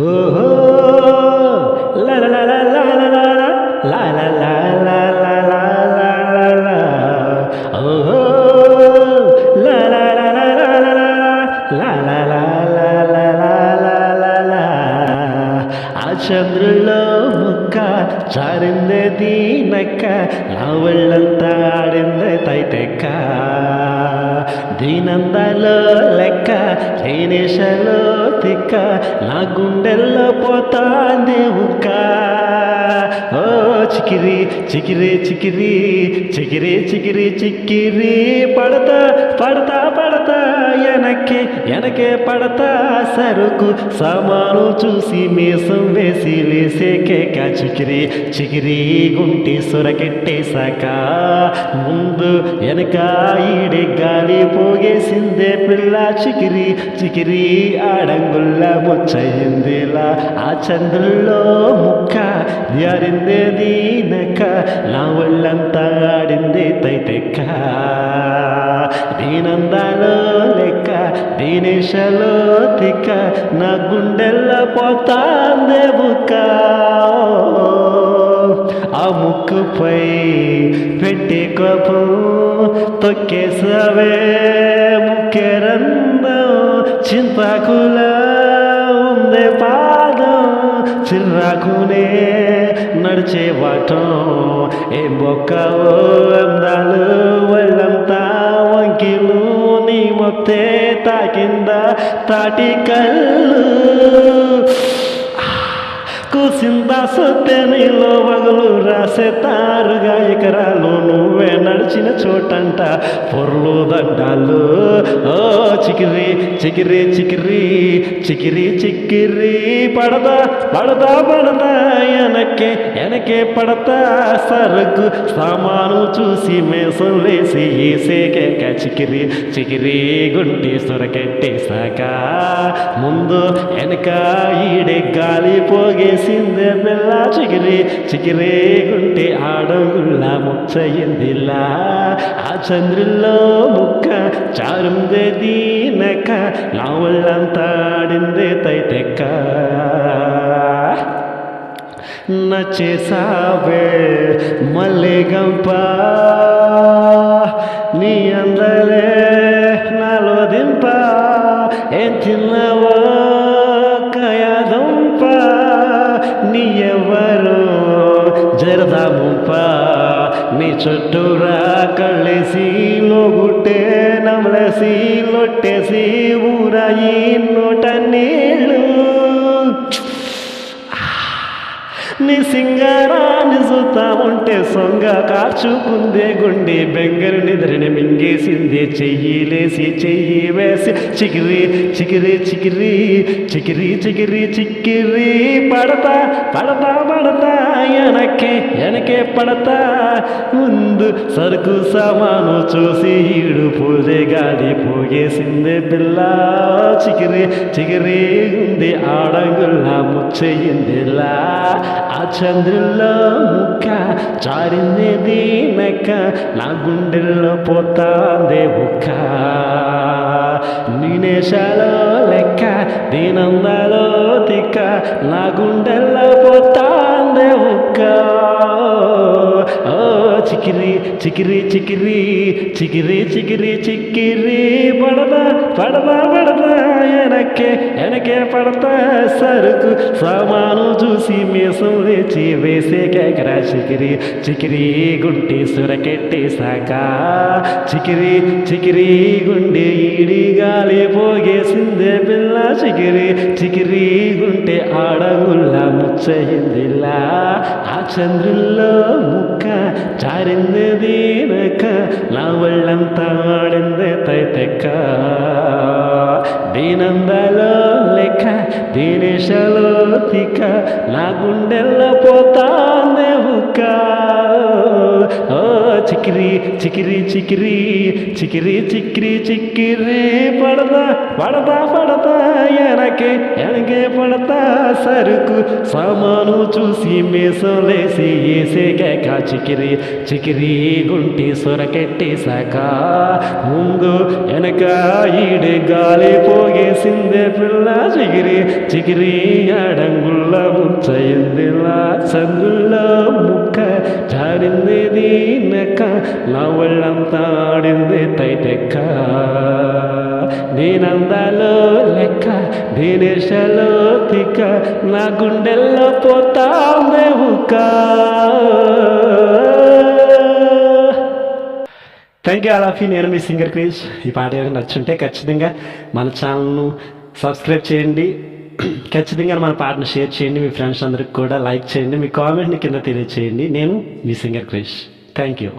ఓహో లా లా లా లా లా లా లా లా లా లా లా లా లా లా లా. ఓహో లా లా లా లా లా లా లా లా లా లా లా లా లా లా లా. ఆ చంద్రుల్లో ముక్క చారిందే దీనక్క, నా ఒళ్ళంతా ఆడిందే తైతెక్క. దీనందాలో లెక్క రేణేశలో తిక్క, నా గుండెల్లో పోతాంది ఉక్క. ఓ చికిరి చికిరి చికిరి చికిరి చికిరి చిక్కిరి, పడతా పడతా పడతా ఎనకే ఎనకే పడతా, సరుకు సామాను చూసి మీసం వేసి లేసే కేక. చికిరి చికిరి గుంటి సురకెట్టేశాక, ముందు వెనక ఈడే గాలి పోగేసిందే పిల్ల. చికిరి చికిరి ఆడంగుల్ల ముచ్చయిందిలా, ఆ చంద్రుల్లో ముక్క జారిందే దీనక, నా ఒళ్ళంతా ఆడిందే తైతెక్క. దీనందాలో లెక్క దీనేశలో తిక్క, నా గుండెల్లో పోతాందే బుక్క. ఆ ముక్కుపై పెట్టి కోపం తొక్కేసావే ముక్కెరందం, చింతాకులా ఉందే పాదం, చిర్రాకునే నడిచే వాటం. ఏం బొక్కవో అందాలు ఒళ్ళంతా వంకిలు, నీ మొత్తే తాకిందా తాటి కళ్ళు. కూసిందా సొత్తే నీలో వగులు రాసే తారుగా ఎకరాలు, నువ్వే నడిచిన చోటంట పొర్లు దండాలు. ఓ చికిరి చికిరి చికిరి చికిరి చిక్కిరి, పడదా పడదా పడదా ఎనకే ఎనకే పడతా, సరుకు సామాను చూసి మేసం లేసి ఏసే కేక. చికిరి చికిరి గుంటి సురకెట్టేశాక, ముందు వెనక ఈడే గాలి పోగేసిందే పిల్ల. చికిరి చికిరి గుంటి ఆడగుల్లా ముచ్చయిందిలా, ఆ చంద్రుల్లో ముక్క చారుందే దీనక, నా ఒళ్ళంతా ఆడిందే తైతెక్క. నచ్చేసావే మల్లెగంప, నీ అందలే నాలో దింప. ఏం తిన్నావో కయాదుంప, నీ ఎవరు జరదా ముంప. నీ చుట్టూరా కళ్ళేసి లోగుట్టే నమలేసి లొట్టేసి ఊరాయి నోట నీళ్ళు. నీ సింగారాన్ని చూతా ఉంటే సొంగ కార్చుకుందే గుండె, బెంగరు నిద్రని మింగేసిందే చెయ్యిలేసి చెయ్యి వేసి. చికిరి చికిరి చికిరి చికిరి చికిరి చిక్కిరి, పడతా పడతా పడతా ఎనకే ఎనకే పడతా, ముందు సరుకు సామాను చూసి ఈడు పూజే గాలి పోగేసిందే పిల్ల. చికిరి చికిరి ఉంది ఆడంగుల్లా ముచ్చయిందిలా, ఆ చంద్రుల్లో ముక్క చారిందే దీనక, నా గుండెల్లో పోతాందే ఉక్క. నీనేశాలో లెక్క దీనందాలో తిక్క, నా గుండెల్లో పోతాందే ఉక్క. ఓ చికిరి చికిరి చికిరి చికిరి చికిరి చిక్కిరి, పడదా పడదా పడదా ఎనకే ఎనకే పడతా, సరుకు సామాను చూసి మీసం లేచి వేసే కేకరా. చికిరి చికిరి గుంటి సురకెట్టేశాక, చికిరి చికిరి గుండె ఈడి గాలి పోగేసిందే పిల్ల. చికిరి చికిరి గుంటె ఆడగుల్లా ముచ్చయిందిలా, ఆ చంద్రుల్లో ముక్క చారిందే దీనక, నా ఒళ్ళంతా ఆడిందే తైతెక్క. దీనందాలో లెక్క దీనేశలో తిక్క, నా గుండెల్లో పోతాందే ఉక్క. ఓ చికిరి చికిరి చికిరి చికిరి చికిరి చికిరి పడతా పడతా పడతా ఎనకే పడతా సరుకు సామాను చూసి మేసలేసి ఏసేగాక చికిరి చికిరి గుంటి సొరకెట్టేశాక ముందు వెనక ఈడే గాలి పోగేసిందే పిల్ల చికిరి చికిరి అడంగుళ్ళ ముంచయిందిలా సంగుళ్ళ ముక్క జారింది దీనక నా ఒళ్ళంతా ఆడింది తైటెక్క నేనందాలో లెక్క నేనేషలో తిక్క నా గుండెల్లో పోతాందే హుక్క. Thank you all of you. నేను మీ సింగర్ క్రిష్. ఈ పాట ఏమైనా నచ్చుంటే ఖచ్చితంగా మన ఛానల్ను సబ్స్క్రైబ్ చేయండి. ఖచ్చితంగా మన పాటను షేర్ చేయండి. మీ ఫ్రెండ్స్ అందరికి కూడా లైక్ చేయండి. మీ కామెంట్ని కింద తెలియచేయండి. నేను మీ సింగర్ క్రిష్. Thank you.